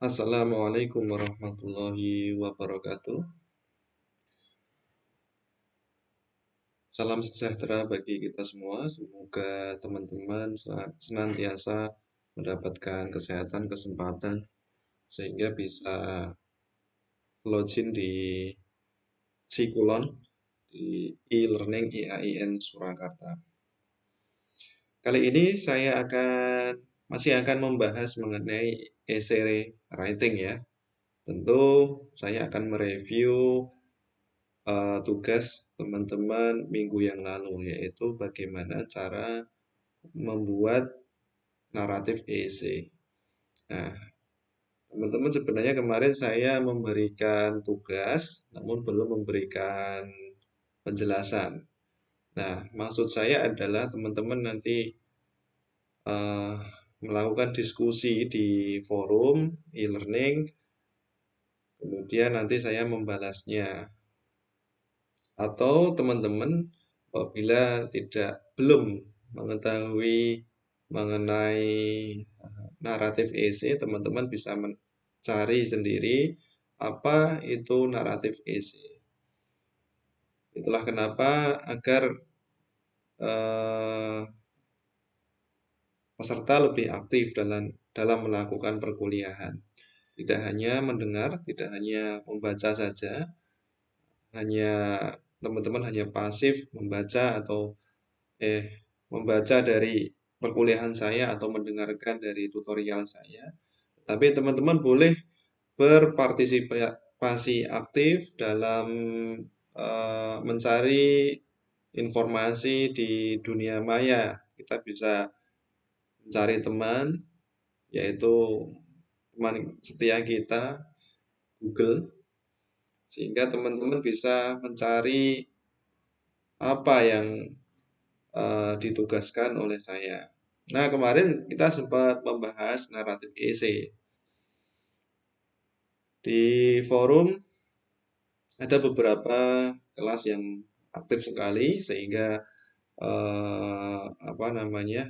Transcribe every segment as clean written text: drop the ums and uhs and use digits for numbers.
Assalamualaikum warahmatullahi wabarakatuh. Salam sejahtera bagi kita semua. Semoga teman-teman senantiasa mendapatkan kesehatan, kesempatan, sehingga bisa login di Cikulon di e-learning IAIN Surakarta. Kali ini saya masih akan membahas mengenai essay writing ya. Tentu saya akan mereview tugas teman-teman minggu yang lalu, yaitu bagaimana cara membuat naratif essay. Nah, teman-teman sebenarnya kemarin saya memberikan tugas, namun belum memberikan penjelasan. Nah, maksud saya adalah teman-teman nanti uh, melakukan diskusi di forum e-learning, kemudian nanti saya membalasnya. Atau teman-teman apabila belum mengetahui mengenai naratif essay, teman-teman bisa mencari sendiri apa itu naratif essay. Itulah kenapa agar eh, peserta lebih aktif dalam melakukan perkuliahan. Tidak hanya mendengar, tidak hanya membaca saja, hanya teman-teman hanya pasif membaca atau membaca dari perkuliahan saya atau mendengarkan dari tutorial saya. Tapi teman-teman boleh berpartisipasi aktif dalam mencari informasi di dunia maya. Kita bisa mencari teman, yaitu teman setia kita, Google, sehingga teman-teman bisa mencari apa yang ditugaskan oleh saya. Nah, kemarin kita sempat membahas naratif essay. Di forum ada beberapa kelas yang aktif sekali sehingga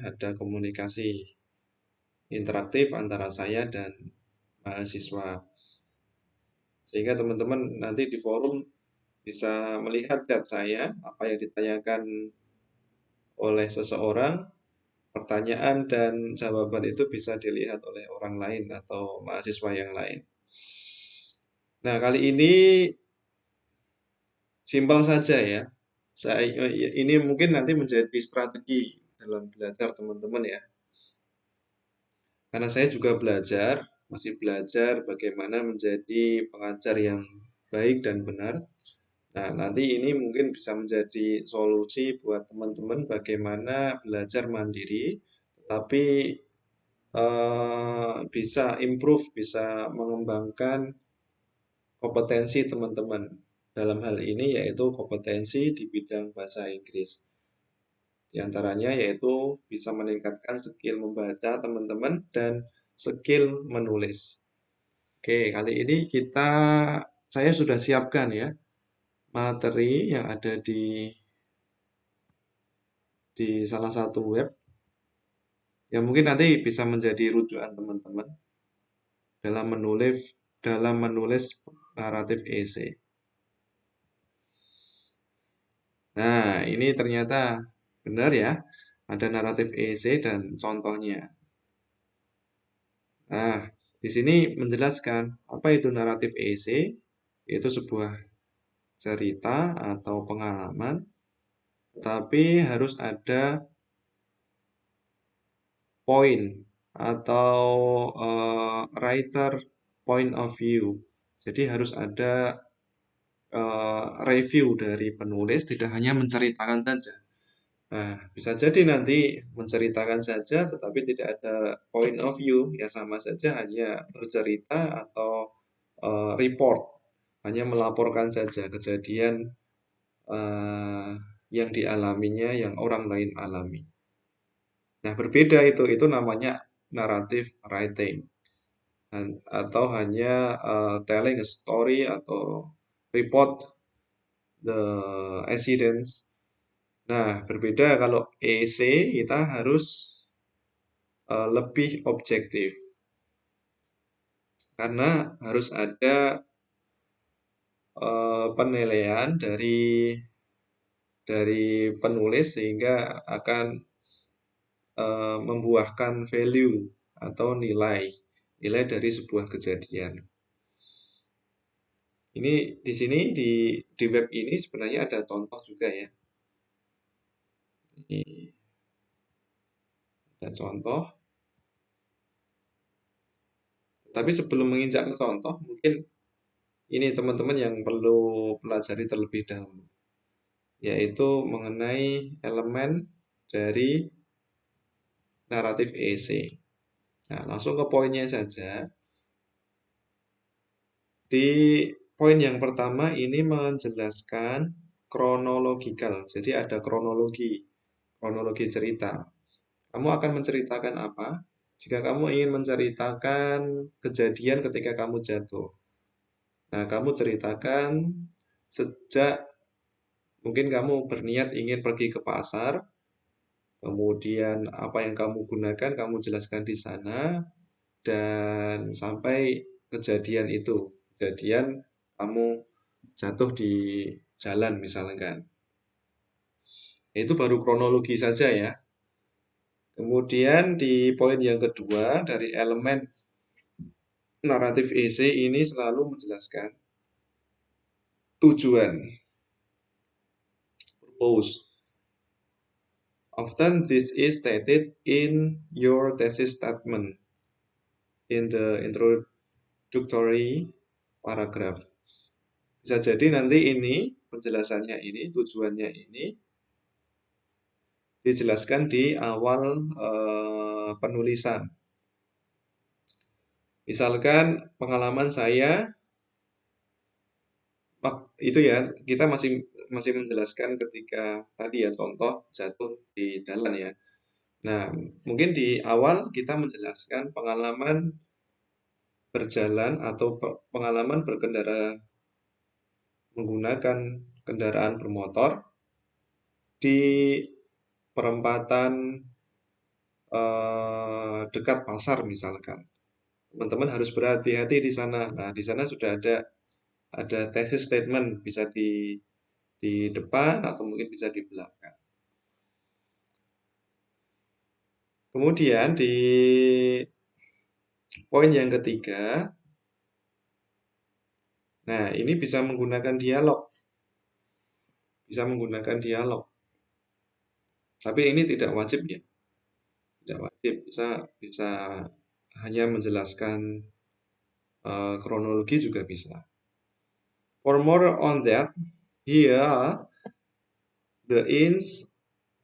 ada komunikasi interaktif antara saya dan mahasiswa. Sehingga teman-teman nanti di forum bisa melihat chat saya, apa yang ditanyakan oleh seseorang, pertanyaan dan jawaban itu bisa dilihat oleh orang lain atau mahasiswa yang lain. Nah, kali ini simpel saja ya. Ini mungkin nanti menjadi strategi dalam belajar teman-teman ya. Karena saya juga masih belajar bagaimana menjadi pengajar yang baik dan benar. Nah, nanti ini mungkin bisa menjadi solusi buat teman-teman bagaimana belajar mandiri, tapi bisa improve, bisa mengembangkan kompetensi teman-teman. Dalam hal ini yaitu kompetensi di bidang bahasa Inggris. Di antaranya yaitu bisa meningkatkan skill membaca teman-teman dan skill menulis. Oke, kali ini saya sudah siapkan ya materi yang ada di salah satu web yang mungkin nanti bisa menjadi rujukan teman-teman dalam menulis naratif essay. Nah, ini ternyata benar ya, ada naratif essay dan contohnya. Nah, di sini menjelaskan apa itu naratif essay, yaitu sebuah cerita atau pengalaman, tapi harus ada poin atau writer point of view. Jadi harus ada review dari penulis, tidak hanya menceritakan saja. Nah, bisa jadi nanti menceritakan saja, tetapi tidak ada point of view, ya sama saja hanya bercerita atau report, hanya melaporkan saja kejadian yang dialaminya, yang orang lain alami. Nah, berbeda itu namanya narrative writing, atau hanya telling a story atau report the incidents. Nah, berbeda kalau essay kita harus lebih objektif. karena harus ada penilaian dari penulis sehingga akan membuahkan value atau nilai dari sebuah kejadian. Ini di sini di web ini sebenarnya ada contoh juga ya. Ini ada contoh. Tapi sebelum menginjak ke contoh, mungkin ini teman-teman yang perlu pelajari terlebih dahulu, yaitu mengenai elemen dari naratif essay. Nah, langsung ke poinnya saja. Di poin yang pertama ini menjelaskan kronologikal. Jadi ada kronologi cerita. Kamu akan menceritakan apa? Jika kamu ingin menceritakan kejadian ketika kamu jatuh. Nah, kamu ceritakan sejak mungkin kamu berniat ingin pergi ke pasar, kemudian apa yang kamu gunakan kamu jelaskan di sana, dan sampai kejadian itu. Kejadian kamu jatuh di jalan misalkan. Itu baru kronologi saja ya. Kemudian di poin yang kedua dari elemen naratif essay ini selalu menjelaskan tujuan, purpose. Often this is stated in your thesis statement in the introductory paragraph. Bisa jadi nanti ini penjelasannya ini, tujuannya ini dijelaskan di awal penulisan. Misalkan pengalaman saya itu ya, kita masih menjelaskan ketika tadi ya contoh jatuh di jalan ya. Nah, mungkin di awal kita menjelaskan pengalaman berjalan atau pengalaman berkendara menggunakan kendaraan bermotor di perempatan dekat pasar misalkan. Teman-teman harus berhati-hati di sana. Nah, di sana sudah ada thesis statement bisa di depan atau mungkin bisa di belakang. Kemudian di poin yang ketiga, nah ini bisa menggunakan dialog. Bisa menggunakan dialog. Tapi ini tidak wajib ya. Tidak wajib, bisa hanya menjelaskan kronologi juga bisa. For more on that, here are the ins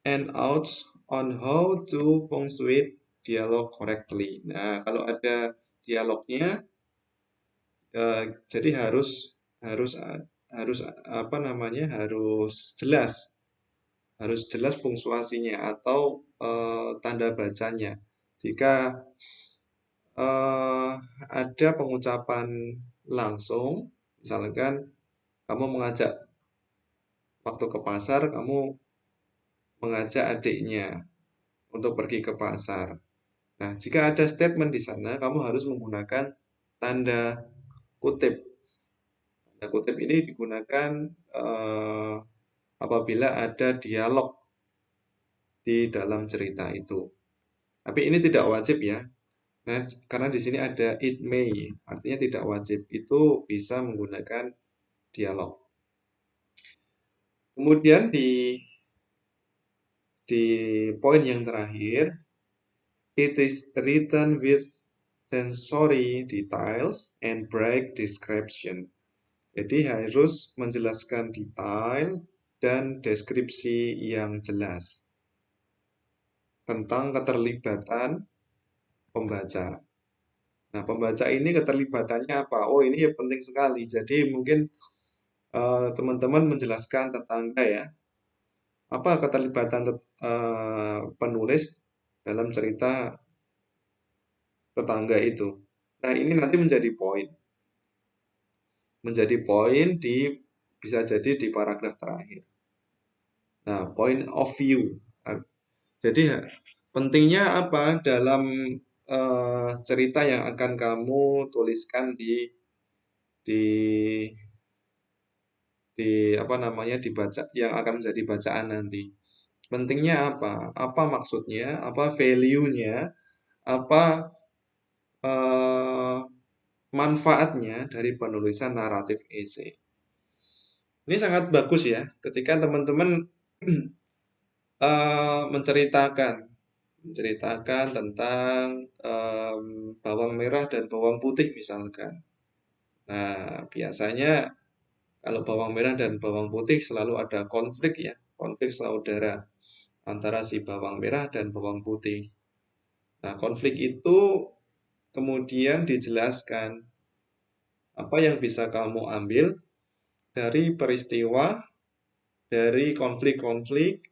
and outs on how to punctuate dialog correctly. Nah, kalau ada dialognya, jadi harus apa namanya, harus jelas punktuasinya atau tanda bacanya. Jika ada pengucapan langsung, misalkan kamu mengajak waktu ke pasar, kamu mengajak adiknya untuk pergi ke pasar. Nah, jika ada statement di sana, kamu harus menggunakan tanda kutip. Tanda kutip ini digunakan apabila ada dialog di dalam cerita itu. Tapi ini tidak wajib ya. Nah, karena di sini ada it may, artinya tidak wajib. Itu bisa menggunakan dialog. Kemudian di poin yang terakhir, it is written with sensory details and break description. Jadi harus menjelaskan detail dan deskripsi yang jelas tentang keterlibatan pembaca. Nah, pembaca ini keterlibatannya apa? Oh, ini ya penting sekali. Jadi mungkin teman-teman menjelaskan tetangga ya. Apa keterlibatan penulis dalam cerita tetangga itu? Nah, ini nanti menjadi poin. Menjadi poin bisa jadi di paragraf terakhir. Nah, point of view. Jadi pentingnya apa dalam cerita yang akan kamu tuliskan di apa namanya dibaca yang akan menjadi bacaan nanti. Pentingnya apa? Apa maksudnya? Apa value-nya? Apa eh, manfaatnya dari penulisan naratif esai? Ini sangat bagus ya, ketika teman-teman menceritakan tentang bawang merah dan bawang putih misalkan. Nah, biasanya kalau bawang merah dan bawang putih selalu ada konflik ya, konflik saudara antara si bawang merah dan bawang putih. Nah, konflik itu kemudian dijelaskan apa yang bisa kamu ambil dari peristiwa, dari konflik-konflik,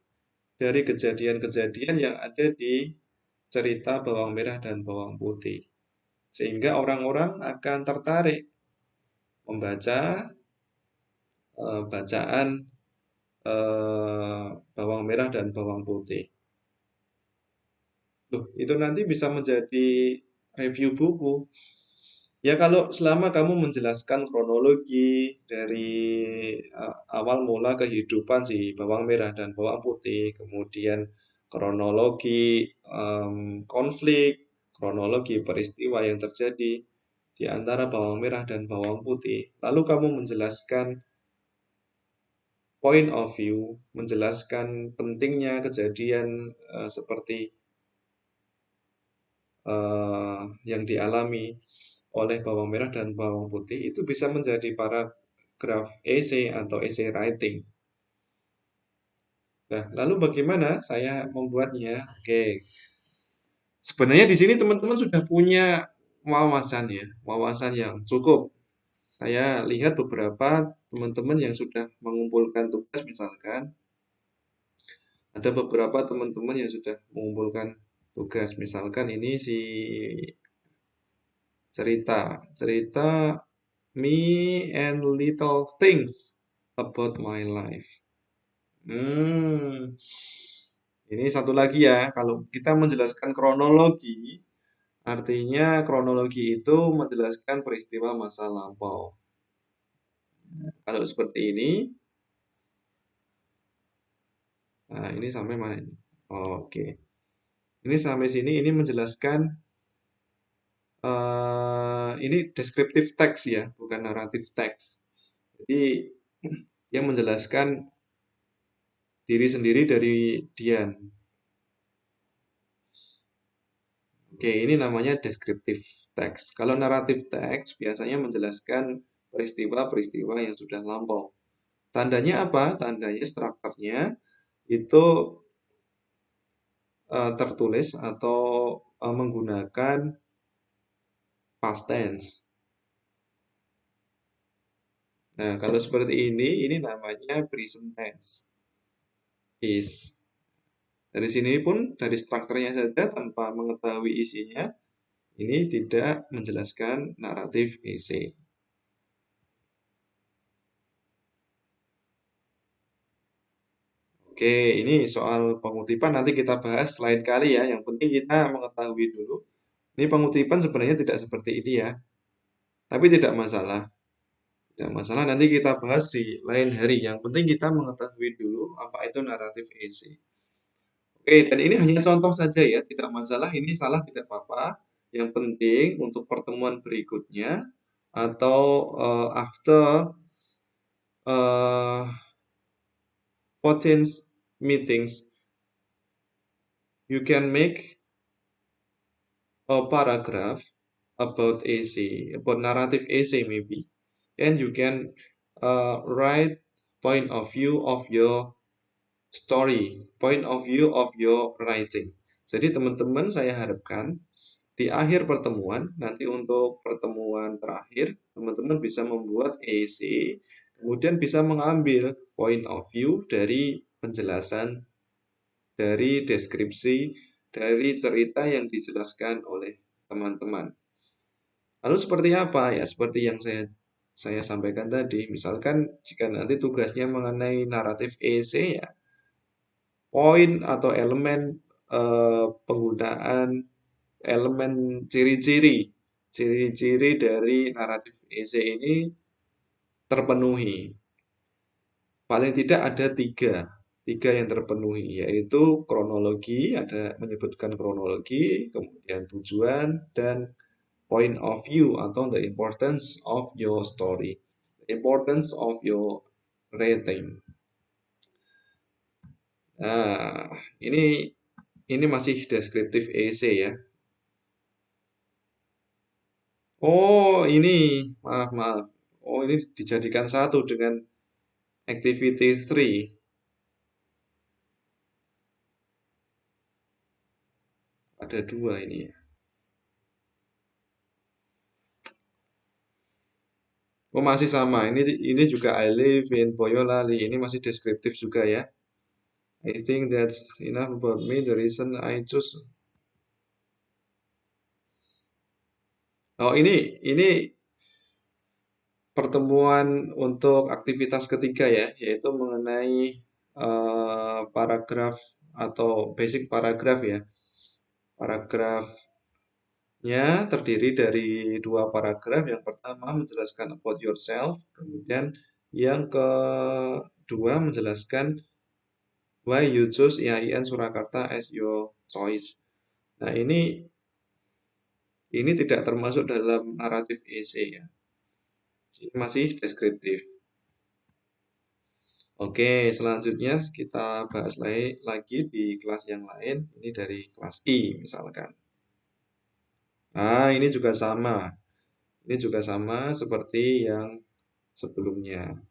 dari kejadian-kejadian yang ada di cerita bawang merah dan bawang putih. Sehingga orang-orang akan tertarik membaca bacaan bawang merah dan bawang putih. Loh, itu nanti bisa menjadi review buku. Ya kalau selama kamu menjelaskan kronologi dari awal mula kehidupan si bawang merah dan bawang putih, kemudian kronologi konflik, kronologi peristiwa yang terjadi di antara bawang merah dan bawang putih, lalu kamu menjelaskan point of view, menjelaskan pentingnya kejadian seperti yang dialami oleh bawang merah dan bawang putih itu bisa menjadi paragraf essay atau essay writing. Nah, lalu bagaimana saya membuatnya? Oke, sebenarnya di sini teman-teman sudah punya wawasan ya, wawasan yang cukup. Saya lihat beberapa teman-teman yang sudah mengumpulkan tugas misalkan, ada beberapa teman-teman yang sudah mengumpulkan tugas. Misalkan ini si cerita me and little things about my life. Hmm, ini satu lagi ya, kalau kita menjelaskan kronologi, artinya kronologi itu menjelaskan peristiwa masa lampau. Kalau seperti ini, nah ini sampai mana ini? Oke, ini sampai sini, ini menjelaskan, ini descriptive text ya, bukan naratif text. Jadi, yang menjelaskan diri sendiri dari Dian. Oke, ini namanya descriptive text. Kalau naratif text biasanya menjelaskan peristiwa-peristiwa yang sudah lampau. Tandanya apa? Tandanya strukturnya itu tertulis atau menggunakan past tense. Nah, kalau seperti ini namanya present tense. Is. Dari sini pun, dari strukturnya saja tanpa mengetahui isinya, ini tidak menjelaskan naratif essay. Oke, ini soal pengutipan nanti kita bahas lain kali ya. Yang penting kita mengetahui dulu. Ini pengutipan sebenarnya tidak seperti ini ya. Tapi tidak masalah. Tidak masalah, nanti kita bahas di lain hari. Yang penting kita mengetahui dulu apa itu naratif essay. Oke, dan ini hanya contoh saja ya. Tidak masalah, ini salah tidak apa-apa. Yang penting untuk pertemuan berikutnya atau after 14 meetings, you can make a paragraph about essay, about narrative essay maybe, and you can write point of view of your story, point of view of your writing. Jadi teman-teman saya harapkan di akhir pertemuan, nanti untuk pertemuan terakhir, teman-teman bisa membuat essay, kemudian bisa mengambil point of view dari penjelasan, dari deskripsi, dari cerita yang dijelaskan oleh teman-teman. Lalu seperti apa? Ya, seperti yang saya sampaikan tadi. Misalkan jika nanti tugasnya mengenai naratif essay, ya poin atau elemen penggunaan elemen ciri-ciri dari naratif esai ini terpenuhi. Paling tidak ada tiga yang terpenuhi, yaitu kronologi, ada menyebutkan kronologi, kemudian tujuan, dan point of view atau the importance of your story, the importance of your rating. Nah, ini masih deskriptif essay ya. Oh, ini maaf maaf. Oh, ini dijadikan satu dengan activity 3. Ada dua ini ya. Oh, masih sama. Ini juga I live in Boyolali. Ini masih deskriptif juga ya. I think that's enough about me. The reason I choose. Oh, ini pertemuan untuk aktivitas ketiga ya, yaitu mengenai paragraf atau basic paragraf ya. Paragrafnya terdiri dari dua paragraf. Yang pertama menjelaskan about yourself, kemudian yang kedua menjelaskan why you choose IAIN Surakarta as your choice. Nah, ini tidak termasuk dalam naratif essay ya. Ini masih deskriptif. Oke, selanjutnya kita bahas lagi di kelas yang lain. Ini dari kelas I misalkan. Nah, ini juga sama. Ini juga sama seperti yang sebelumnya.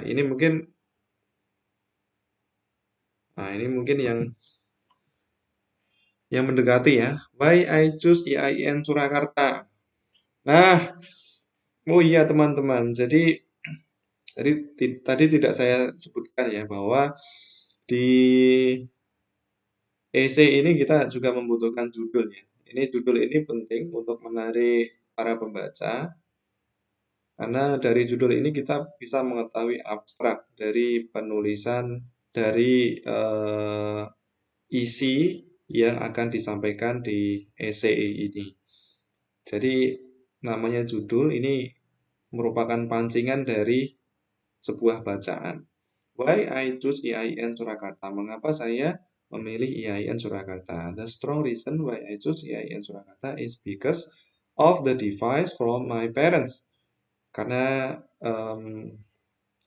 Ini mungkin yang mendekati ya. Why I choose IAIN Surakarta. Nah, oh iya teman-teman. Tadi tidak saya sebutkan ya bahwa di essay ini kita juga membutuhkan judul ya. Judul ini penting untuk menarik para pembaca karena dari judul ini kita bisa mengetahui abstrak dari penulisan dari isi yang akan disampaikan di essay ini. Jadi namanya judul ini merupakan pancingan dari sebuah bacaan. Why I choose IAIN Surakarta? Mengapa saya memilih IAIN Surakarta? The strong reason why I choose IAIN Surakarta is because of the advice from my parents. Karena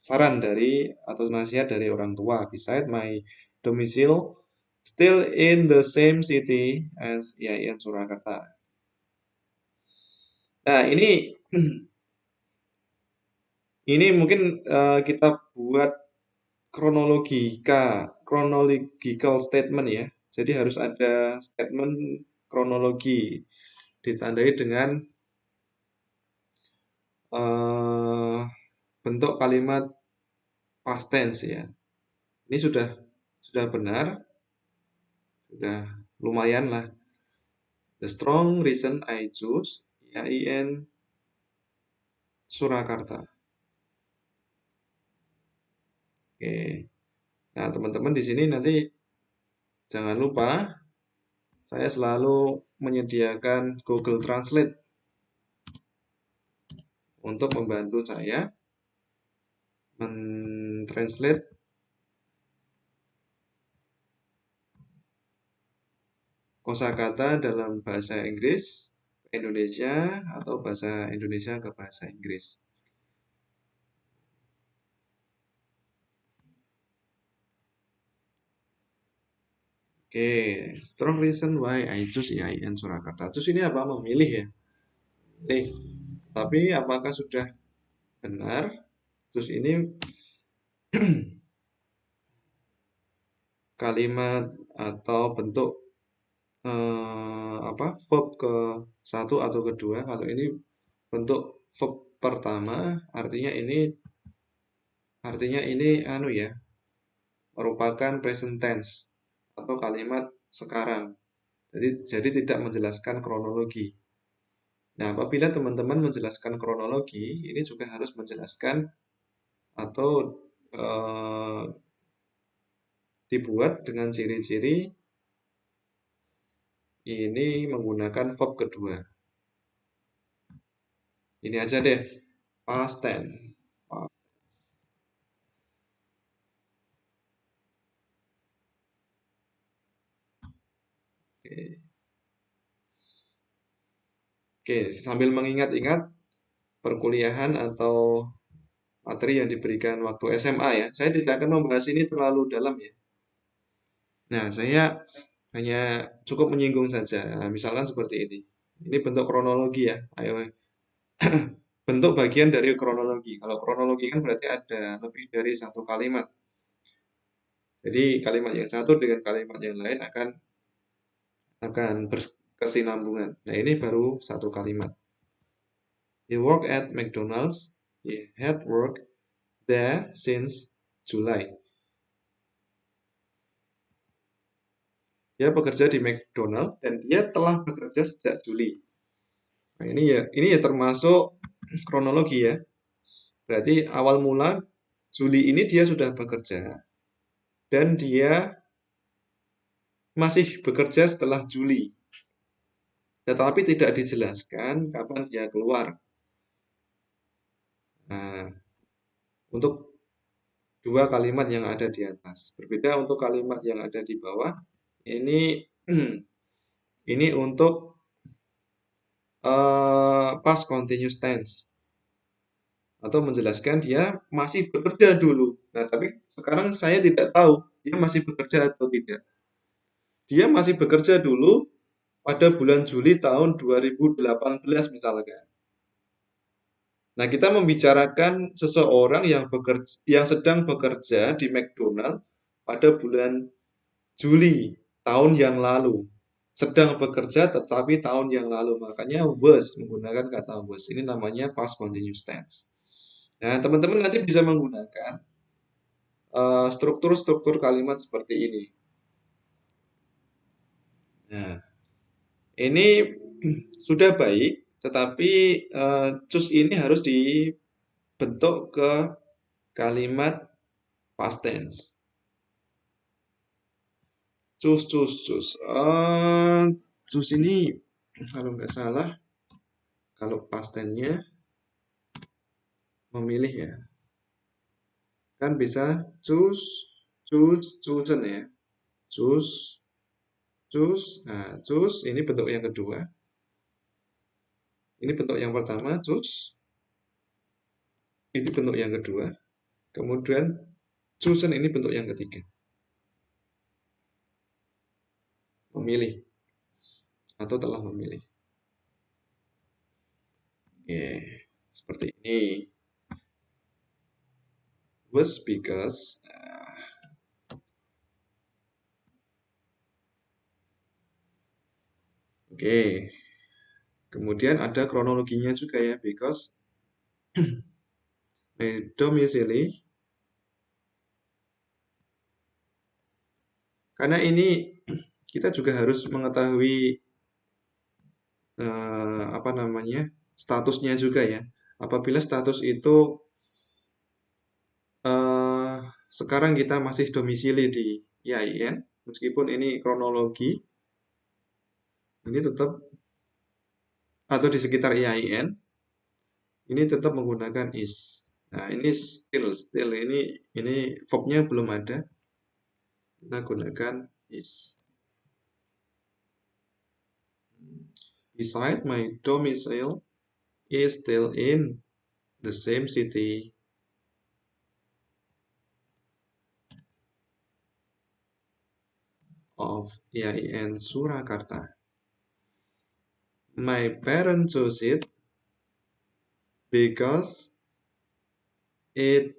saran dari atau nasihat dari orang tua. Beside my domicile still in the same city as IAIN Surakarta. Nah, ini mungkin kita buat chronological statement ya. Jadi harus ada statement kronologi ditandai dengan uh, bentuk kalimat past tense ya. Ini sudah benar, sudah lumayan lah. The strong reason I choose IAIN Surakarta. Oke. Nah, teman-teman di sini nanti jangan lupa saya selalu menyediakan Google Translate untuk membantu saya mentranslate kosakata dalam bahasa Inggris ke Indonesia atau bahasa Indonesia ke bahasa Inggris. Oke, strong reason why I choose IAIN Surakarta. Terus ini apa? Memilih ya? Pilih. Tapi apakah sudah benar? Terus ini kalimat atau bentuk verb ke satu atau kedua. Kalau ini bentuk verb pertama, artinya ini anu ya, merupakan present tense atau kalimat sekarang. Jadi tidak menjelaskan kronologi. Nah, apabila teman-teman menjelaskan kronologi, ini juga harus menjelaskan atau dibuat dengan ciri-ciri ini menggunakan verb kedua. Ini aja deh, past tense. Oke. Oke, sambil mengingat-ingat perkuliahan atau materi yang diberikan waktu SMA ya. Saya tidak akan membahas ini terlalu dalam ya. Nah, saya hanya cukup menyinggung saja. Nah, misalkan seperti ini. Ini bentuk kronologi ya. Ayo, bentuk bagian dari kronologi. Kalau kronologi kan berarti ada lebih dari satu kalimat. Jadi kalimat yang satu dengan kalimat yang lain akan berkesinambungan. Nah, ini baru satu kalimat. He worked at McDonald's. He had worked there since July. Dia bekerja di McDonald dan dia telah bekerja sejak Juli. Nah, ini ya termasuk kronologi ya. Berarti awal mula Juli ini dia sudah bekerja dan dia masih bekerja setelah Juli. Tetapi tidak dijelaskan kapan dia keluar. Nah, untuk dua kalimat yang ada di atas. Berbeda untuk kalimat yang ada di bawah. Ini ini untuk past continuous tense atau menjelaskan dia masih bekerja dulu. Nah, tapi sekarang saya tidak tahu dia masih bekerja atau tidak. Dia masih bekerja dulu pada bulan Juli tahun 2018 misalkan. Nah, kita membicarakan seseorang yang sedang bekerja di McDonald pada bulan Juli tahun yang lalu. Sedang bekerja tetapi tahun yang lalu. Makanya was menggunakan kata was. Ini namanya past continuous tense. Nah, teman-teman nanti bisa menggunakan struktur-struktur kalimat seperti ini. Nah, ini sudah baik, tetapi choose ini harus dibentuk ke kalimat past tense. Choose. Choose ini kalau nggak salah, kalau past tense-nya memilih ya. Kan bisa chosen ya. Choose. Nah, choose ini bentuk yang kedua. Ini bentuk yang pertama, choose. Ini bentuk yang kedua. Kemudian chosen ini bentuk yang ketiga. Memilih atau telah memilih. Seperti ini. Was because Oke. Kemudian ada kronologinya juga ya, because domicile. Karena ini kita juga harus mengetahui apa namanya statusnya juga ya. Apabila status itu sekarang kita masih domisili di IAIN, meskipun ini kronologi, ini tetap atau di sekitar IAIN, ini tetap menggunakan is. Nah, ini still ini verbnya belum ada. Kita gunakan is. Beside my domicile is still in the same city. Of IAIN Surakarta. My parents chose it because it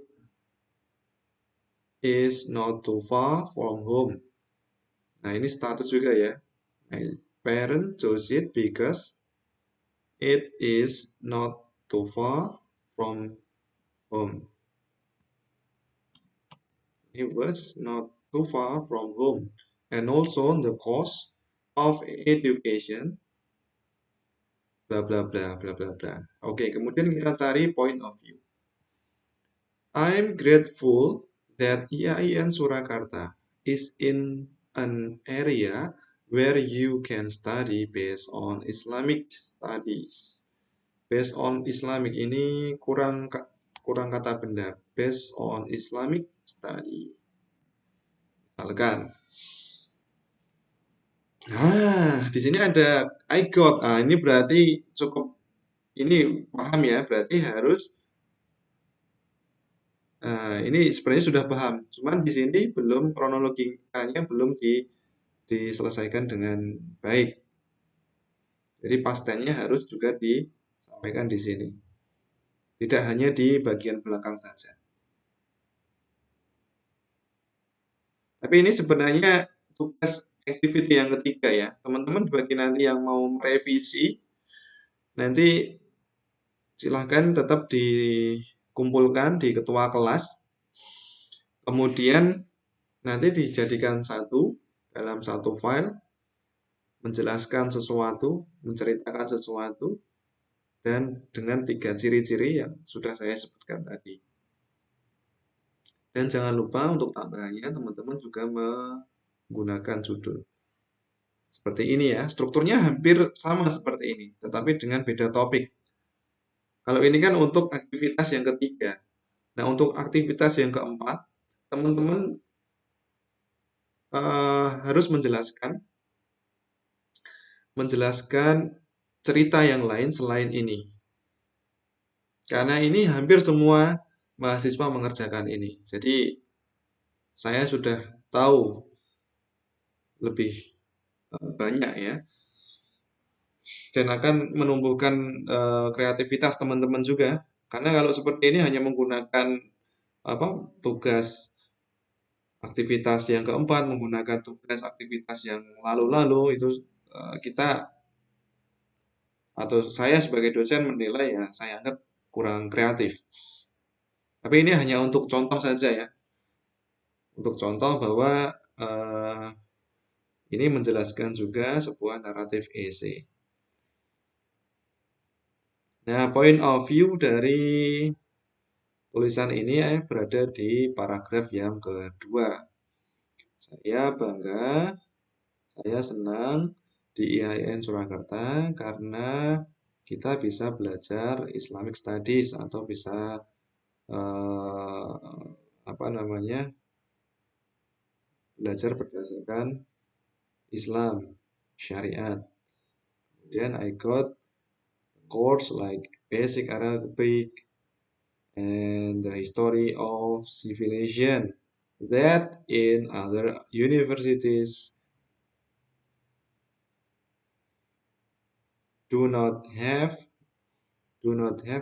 is not too far from home. Nah, ini status juga ya. My parents chose it because it is not too far from home. It was not too far from home. And also the cost of education bla bla bla bla bla bla. Oke, kemudian kita cari point of view. I'm grateful that IAIN Surakarta is in an area where you can study based on Islamic studies. Based on Islamic ini kurang kata benda. Based on Islamic study. Misalkan, di sini ada I got. Ini berarti cukup ini paham ya. Berarti harus ini sebenarnya sudah paham. Cuman di sini belum kronologinya belum diselesaikan dengan baik. Jadi past tense-nya harus juga disampaikan di sini. Tidak hanya di bagian belakang saja. Tapi ini sebenarnya tugas activity yang ketiga ya. Teman-teman bagi nanti yang mau merevisi, nanti silahkan tetap dikumpulkan di ketua kelas. Kemudian nanti dijadikan satu dalam satu file, menjelaskan sesuatu, menceritakan sesuatu, dan dengan 3 ciri-ciri yang sudah saya sebutkan tadi. Dan jangan lupa untuk tambahannya teman-teman juga menggunakan judul. Seperti ini ya, strukturnya hampir sama seperti ini, tetapi dengan beda topik. Kalau ini kan untuk aktivitas yang ketiga. Nah, untuk aktivitas yang keempat, teman-teman harus menjelaskan cerita yang lain selain ini. Karena ini hampir semua mahasiswa mengerjakan ini. Jadi, saya sudah tahu lebih banyak ya. Dan akan menumbuhkan kreativitas teman-teman juga. Karena kalau seperti ini hanya menggunakan tugas aktivitas yang keempat, menggunakan tugas aktivitas yang lalu-lalu, itu kita atau saya sebagai dosen menilai ya saya anggap kurang kreatif. Tapi ini hanya untuk contoh saja ya. Untuk contoh bahwa ini menjelaskan juga sebuah naratif essay. Nah, point of view dari tulisan ini berada di paragraf yang kedua. Saya bangga, saya senang di IAIN Surakarta karena kita bisa belajar Islamic Studies atau bisa belajar berdasarkan Islam, syariat. Kemudian I got course like basic Arabic and the history of civilization that in other universities do not have.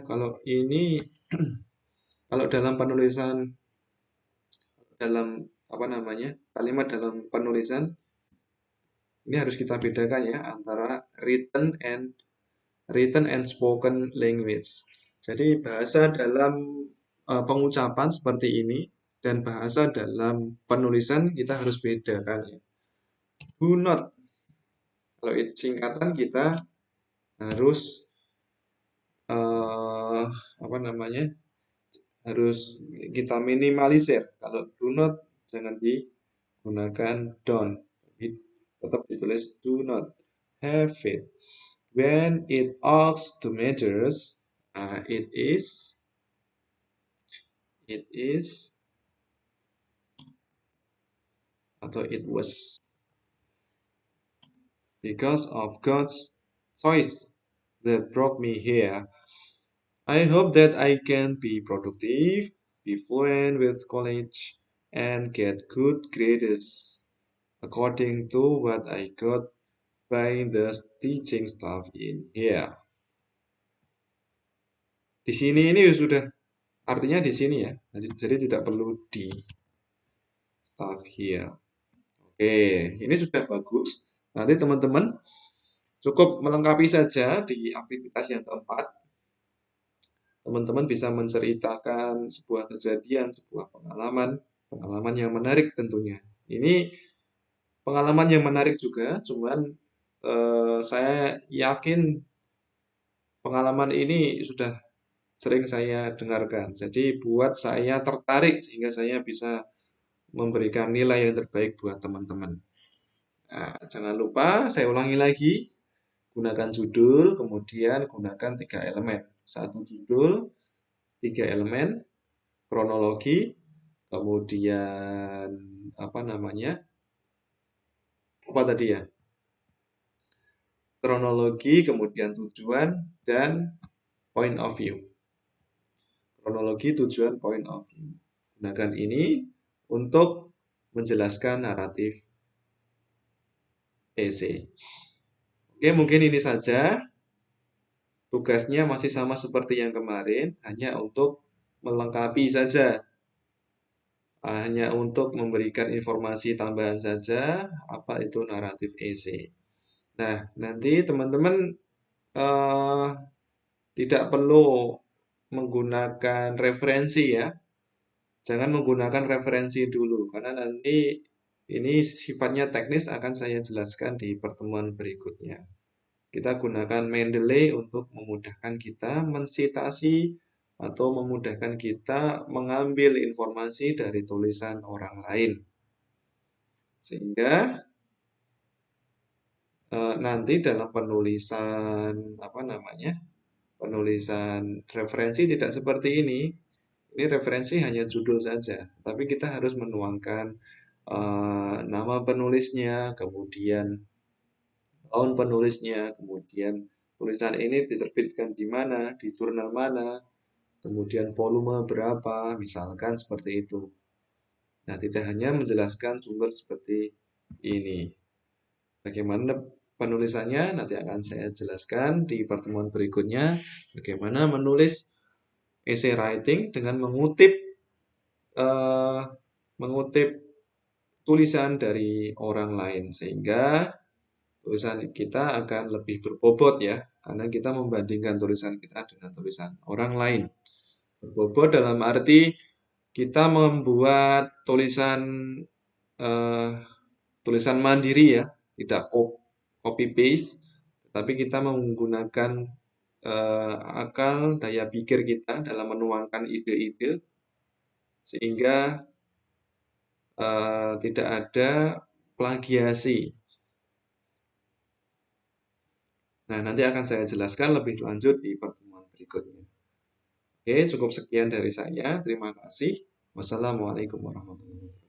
Kalau ini kalau dalam penulisan kalimat dalam penulisan ini harus kita bedakan ya antara written and spoken language. Jadi bahasa dalam pengucapan seperti ini dan bahasa dalam penulisan kita harus bedakan ya. Do not. Kalau itu singkatan kita harus harus kita minimalisir. Kalau do not jangan digunakan don't. Tetap ditulis do not have it. When it asks to measures, it is atau it was because of God's choice that brought me here. I hope that I can be productive, be fluent with college, and get good grades according to what I got by the teaching staff in here. Di sini ini sudah artinya di sini ya, jadi tidak perlu di staff here. Oke, ini sudah bagus. Nanti teman-teman cukup melengkapi saja di aktivitas yang keempat. Teman-teman bisa menceritakan sebuah kejadian, sebuah pengalaman yang menarik tentunya. Ini pengalaman yang menarik juga, cuman saya yakin pengalaman ini sudah sering saya dengarkan. Jadi buat saya tertarik sehingga saya bisa memberikan nilai yang terbaik buat teman-teman. Nah, jangan lupa saya ulangi lagi, gunakan judul, kemudian gunakan 3 elemen. 1 judul, 3 elemen, kronologi, kemudian apa namanya? Apa tadi ya? Kronologi, kemudian tujuan, dan point of view. Kronologi, tujuan, point of view. Gunakan ini untuk menjelaskan naratif esai. Oke, mungkin ini saja. Tugasnya masih sama seperti yang kemarin, hanya untuk melengkapi saja. Hanya untuk memberikan informasi tambahan saja, apa itu naratif esai. Nah, nanti teman-teman eh, tidak perlu menggunakan referensi ya. Jangan menggunakan referensi dulu, karena nanti ini sifatnya teknis akan saya jelaskan di pertemuan berikutnya. Kita gunakan Mendeley untuk memudahkan kita mensitasi atau memudahkan kita mengambil informasi dari tulisan orang lain. Sehingga nanti dalam penulisan penulisan referensi tidak seperti ini. Ini referensi hanya judul saja, tapi kita harus menuangkan nama penulisnya, kemudian tahun penulisnya, kemudian tulisan ini diterbitkan di mana, di jurnal mana, kemudian volume berapa, misalkan seperti itu. Nah, tidak hanya menjelaskan sumber seperti ini. Bagaimana penulisannya nanti akan saya jelaskan di pertemuan berikutnya. Bagaimana menulis essay writing dengan eh, mengutip tulisan dari orang lain, sehingga tulisan kita akan lebih berbobot ya, karena kita membandingkan tulisan kita dengan tulisan orang lain. Berbobot dalam arti kita membuat eh, tulisan mandiri ya, tidak copy paste, tapi kita menggunakan akal daya pikir kita dalam menuangkan ide-ide sehingga tidak ada plagiasi. Nah, nanti akan saya jelaskan lebih lanjut di pertemuan berikutnya. Oke, cukup sekian dari saya. Terima kasih. Wassalamualaikum warahmatullahi wabarakatuh.